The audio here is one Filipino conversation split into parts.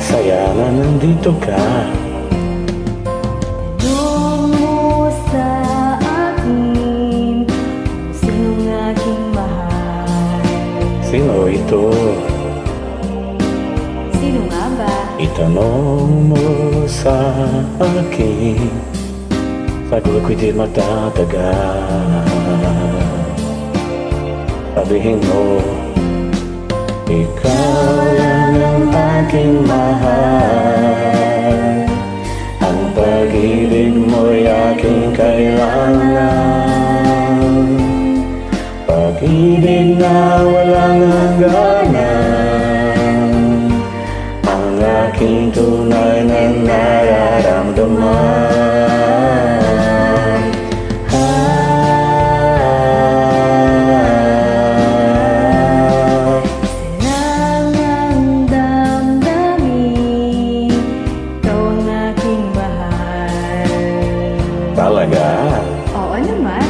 Masaya na nandito ka. Tanong mo sa akin, sinong aking mahal? Sino ito? Sino nga ba? Itanong mo sa akin, sagot ko'y di matatagal. Sabihin mo, ikaw lang ang aking mahal. Ang pag-ibig mo'y aking kailangan. Pag-ibig na walang hangganan, ang aking tunay na nararamdaman. Talaga? Oo naman.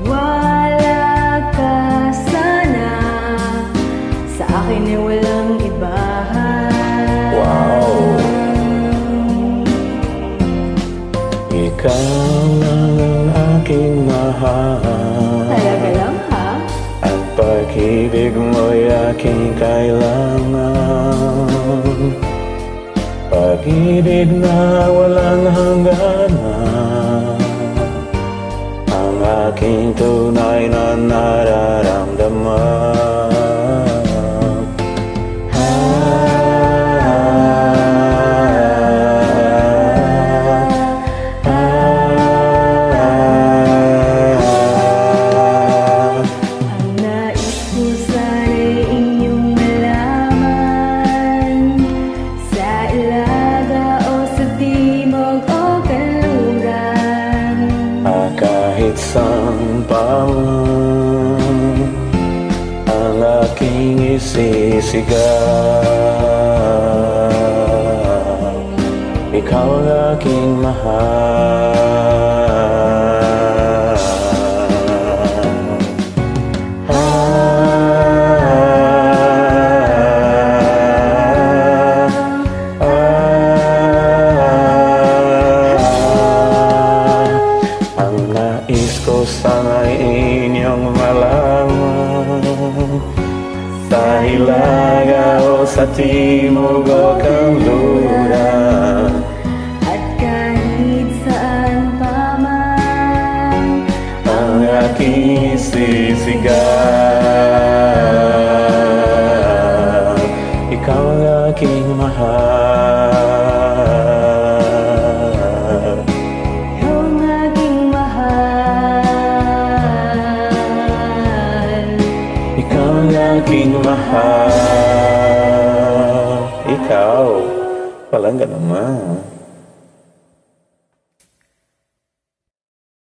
Maniwala ka sana, sa akin ay walang iba. Wow! Ikaw lang ang aking mahal. Talaga lang ha? At pag-ibig mo'y aking kailangan. Pag-ibig na walang hangganan, ang aking tunay na nararamdaman. Ang nais ko sana'y inyong malaman, sa ilaga o sa timog o kanluran. Kahit saan pa man ang aking isisigaw, ikaw ang aking mahal. Ang nais ko sana'y inyong malaman, sa hilaga o sa timog o kanluran. At kahit saan pa man ang aking isisigaw, ikaw ang aking mahal. ikaw ang aking mahal. Ikaw ang aking mahal. Ikaw, palangga naman.